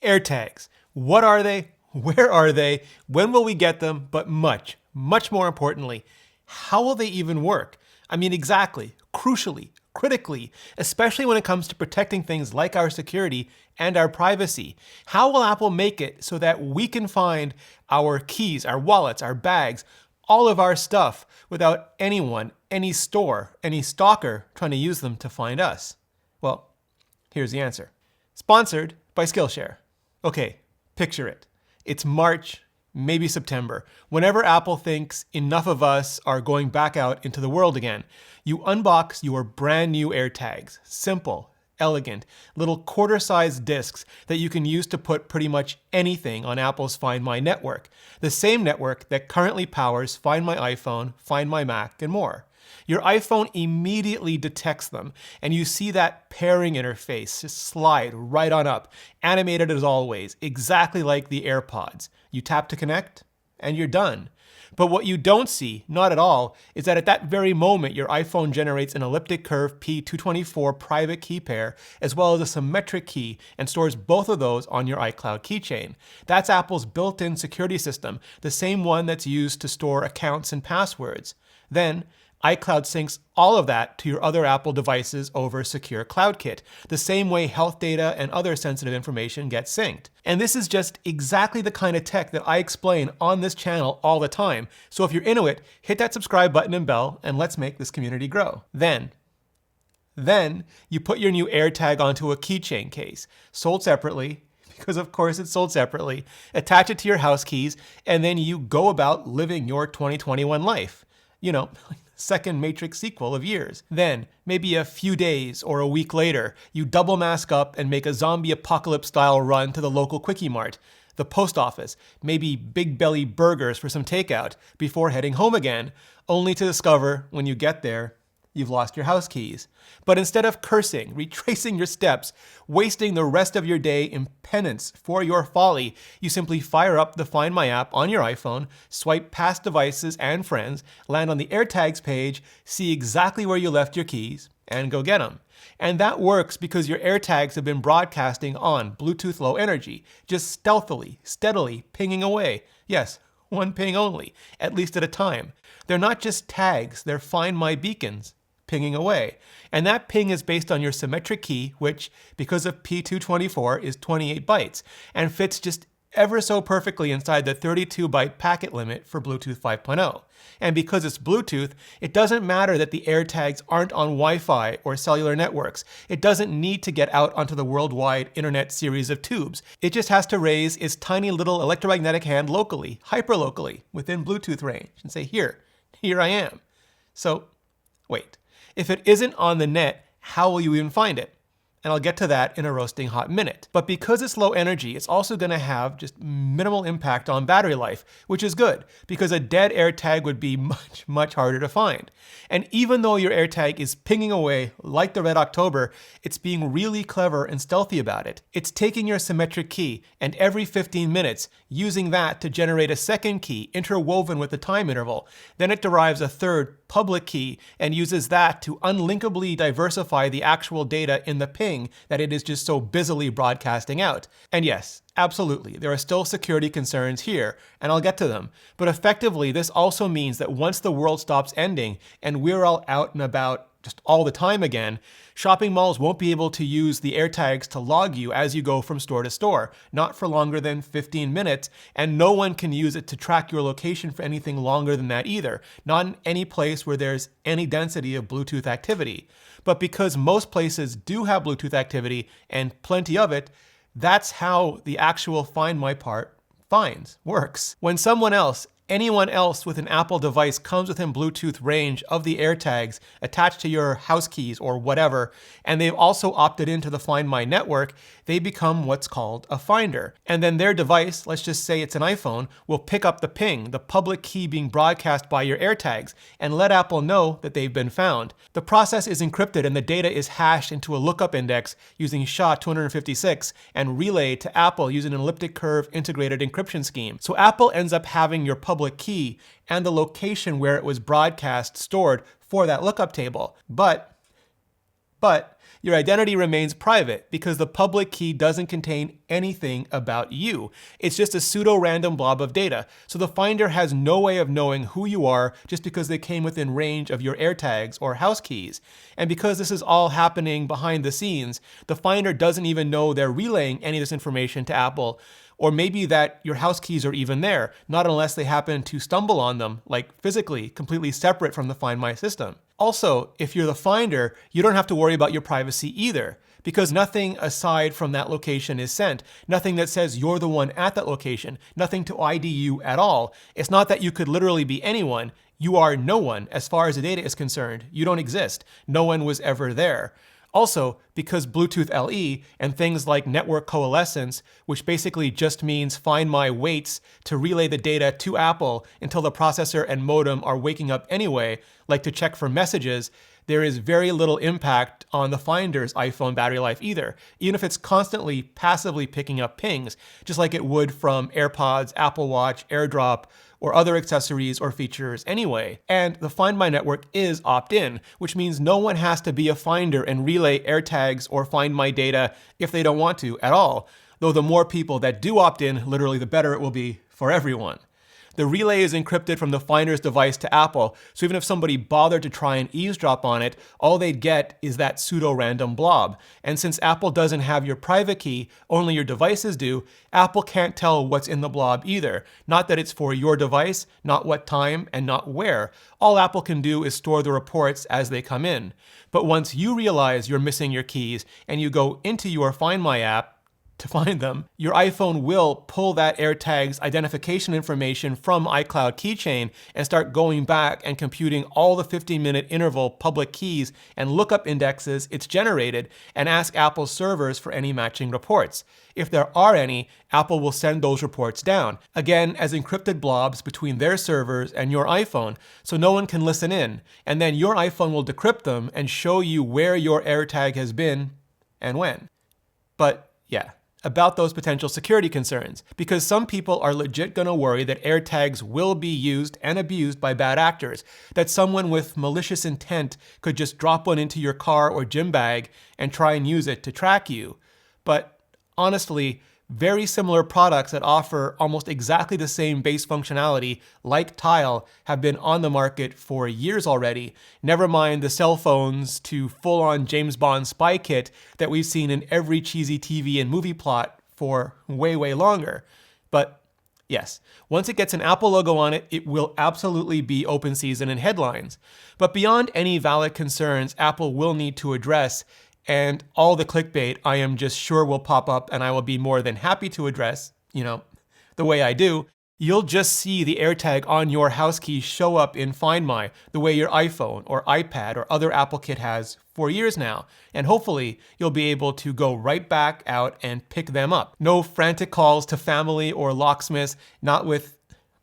AirTags. What are they? Where are they? When will we get them? But much, much more importantly, how will they even work? I mean, exactly, crucially, critically, especially when it comes to protecting things like our security and our privacy. How will Apple make it so that we can find our keys, our wallets, our bags, all of our stuff without anyone, any store, any stalker trying to use them to find us? Well, here's the answer. Sponsored by Skillshare. Okay, picture it. It's March, maybe September. Whenever Apple thinks enough of us are going back out into the world again, you unbox your brand new AirTags. Simple, elegant, little quarter-sized discs that you can use to put pretty much anything on Apple's Find My network, the same network that currently powers Find My iPhone, Find My Mac, and more. Your iPhone immediately detects them, and you see that pairing interface just slide right on up, animated as always, exactly like the AirPods. You tap to connect, and you're done. But what you don't see, not at all, is that at that very moment, your iPhone generates an elliptic curve P224 private key pair, as well as a symmetric key, and stores both of those on your iCloud keychain. That's Apple's built-in security system, the same one that's used to store accounts and passwords. Then, iCloud syncs all of that to your other Apple devices over Secure CloudKit, the same way health data and other sensitive information get synced. And this is just exactly the kind of tech that I explain on this channel all the time. So if you're into it, hit that subscribe button and bell, and let's make this community grow. Then you put your new AirTag onto a keychain case, sold separately, because of course it's sold separately, attach it to your house keys, and then you go about living your 2021 life. You know, second Matrix sequel of years. Then, maybe a few days or a week later, you double mask up and make a zombie apocalypse style run to the local Quickie Mart, the post office, maybe Big Belly Burgers for some takeout before heading home again, only to discover when you get there, you've lost your house keys. But instead of cursing, retracing your steps, wasting the rest of your day in penance for your folly, you simply fire up the Find My app on your iPhone, swipe past devices and friends, land on the AirTags page, see exactly where you left your keys, and go get them. And that works because your AirTags have been broadcasting on Bluetooth Low Energy, just stealthily, steadily pinging away. Yes, one ping only, at least at a time. They're not just tags, they're Find My beacons, pinging away. And that ping is based on your symmetric key, which, because of P224, is 28 bytes, and fits just ever so perfectly inside the 32-byte packet limit for Bluetooth 5.0. And because it's Bluetooth, it doesn't matter that the AirTags aren't on Wi-Fi or cellular networks. It doesn't need to get out onto the worldwide internet series of tubes. It just has to raise its tiny little electromagnetic hand locally, hyperlocally, within Bluetooth range, and say, here I am. So, wait. If it isn't on the net, how will you even find it? And I'll get to that in a roasting hot minute. But because it's low energy, it's also going to have just minimal impact on battery life, which is good, because a dead AirTag would be much, much harder to find. And even though your AirTag is pinging away like the Red October, it's being really clever and stealthy about it. It's taking your symmetric key, and every 15 minutes, using that to generate a second key interwoven with a time interval. Then it derives a third public key and uses that to unlinkably diversify the actual data in the ping that it is just so busily broadcasting out. And yes, absolutely, there are still security concerns here, and I'll get to them. But effectively, this also means that once the world stops ending and we're all out and about just all the time again, shopping malls won't be able to use the AirTags to log you as you go from store to store, not for longer than 15 minutes, and no one can use it to track your location for anything longer than that either, not in any place where there's any density of Bluetooth activity. But because most places do have Bluetooth activity, and plenty of it, that's how the actual Find My part works. When anyone else with an Apple device comes within Bluetooth range of the AirTags attached to your house keys or whatever, and they've also opted into the Find My network, they become what's called a finder. And then their device, let's just say it's an iPhone, will pick up the ping, the public key being broadcast by your AirTags, and let Apple know that they've been found. The process is encrypted and the data is hashed into a lookup index using SHA-256 and relayed to Apple using an elliptic curve integrated encryption scheme. So Apple ends up having your public key and the location where it was broadcast stored for that lookup table. But your identity remains private because the public key doesn't contain anything about you. It's just a pseudo-random blob of data, so the finder has no way of knowing who you are just because they came within range of your AirTags or house keys. And because this is all happening behind the scenes, the finder doesn't even know they're relaying any of this information to Apple, or maybe that your house keys are even there, not unless they happen to stumble on them, like physically, completely separate from the Find My system. Also, if you're the finder, you don't have to worry about your privacy either, because nothing aside from that location is sent. Nothing that says you're the one at that location, nothing to ID you at all. It's not that you could literally be anyone. You are no one as far as the data is concerned. You don't exist. No one was ever there. Also, because Bluetooth LE and things like network coalescence, which basically just means Find My waits to relay the data to Apple until the processor and modem are waking up anyway, like to check for messages, there is very little impact on the finder's iPhone battery life either, even if it's constantly passively picking up pings, just like it would from AirPods, Apple Watch, AirDrop, or other accessories or features anyway. And the Find My network is opt-in, which means no one has to be a finder and relay AirTags or Find My data if they don't want to at all, though the more people that do opt in, literally the better it will be for everyone. The relay is encrypted from the finder's device to Apple, so even if somebody bothered to try and eavesdrop on it, all they'd get is that pseudo-random blob. And since Apple doesn't have your private key, only your devices do, Apple can't tell what's in the blob either. Not that it's for your device, not what time, and not where. All Apple can do is store the reports as they come in. But once you realize you're missing your keys and you go into your Find My app to find them, your iPhone will pull that AirTag's identification information from iCloud Keychain and start going back and computing all the 15-minute interval public keys and lookup indexes it's generated and ask Apple's servers for any matching reports. If there are any, Apple will send those reports down, again as encrypted blobs between their servers and your iPhone, so no one can listen in, and then your iPhone will decrypt them and show you where your AirTag has been and when. But yeah, about those potential security concerns, because some people are legit gonna worry that AirTags will be used and abused by bad actors, that someone with malicious intent could just drop one into your car or gym bag and try and use it to track you. But honestly, very similar products that offer almost exactly the same base functionality, like Tile, have been on the market for years already. Never mind the cell phones to full-on James Bond spy kit that we've seen in every cheesy TV and movie plot for way, way longer. But yes, once it gets an Apple logo on it, it will absolutely be open season in headlines. But beyond any valid concerns Apple will need to address, and all the clickbait I am just sure will pop up and I will be more than happy to address, the way I do, you'll just see the AirTag on your house key show up in Find My, the way your iPhone or iPad or other Apple Kit has for years now. And hopefully you'll be able to go right back out and pick them up. No frantic calls to family or locksmiths, not with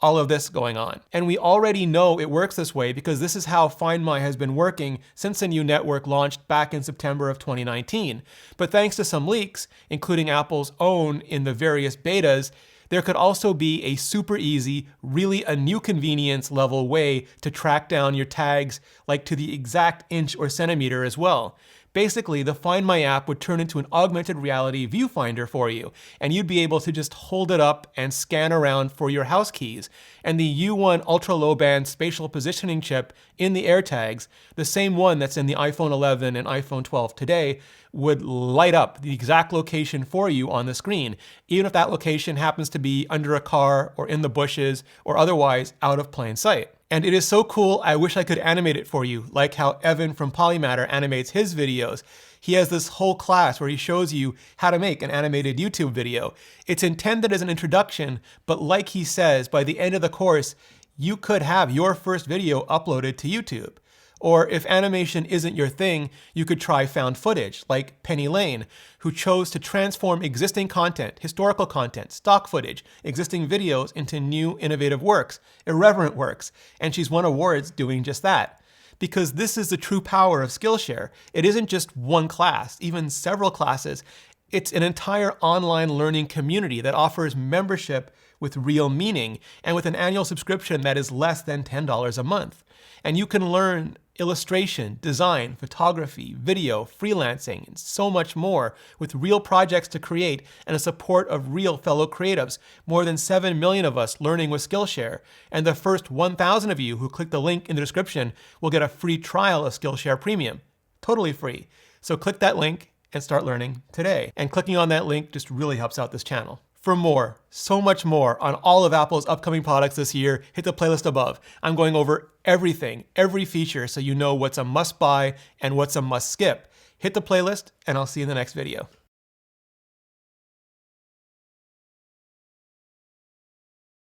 all of this going on. And we already know it works this way because this is how Find My has been working since the new network launched back in September of 2019. But thanks to some leaks, including Apple's own in the various betas, there could also be a super easy, really a new convenience level way to track down your tags, like to the exact inch or centimeter as well. Basically, the Find My app would turn into an augmented reality viewfinder for you, and you'd be able to just hold it up and scan around for your house keys. And the U1 ultra-low-band spatial positioning chip in the AirTags, the same one that's in the iPhone 11 and iPhone 12 today, would light up the exact location for you on the screen, even if that location happens to be under a car or in the bushes or otherwise out of plain sight. And it is so cool, I wish I could animate it for you, like how Evan from Polymatter animates his videos. He has this whole class where he shows you how to make an animated YouTube video. It's intended as an introduction, but like he says, by the end of the course, you could have your first video uploaded to YouTube. Or if animation isn't your thing, you could try found footage, like Penny Lane, who chose to transform existing content, historical content, stock footage, existing videos into new innovative works, irreverent works, and she's won awards doing just that. Because this is the true power of Skillshare. It isn't just one class, even several classes. It's an entire online learning community that offers membership with real meaning and with an annual subscription that is less than $10 a month. And you can learn illustration, design, photography, video, freelancing, and so much more with real projects to create and the support of real fellow creatives. More than 7 million of us learning with Skillshare. And the first 1,000 of you who click the link in the description will get a free trial of Skillshare Premium. Totally free. So click that link and start learning today. And clicking on that link just really helps out this channel. For more, so much more on all of Apple's upcoming products this year, hit the playlist above. I'm going over everything, every feature, so you know what's a must buy and what's a must skip. Hit the playlist, and I'll see you in the next video.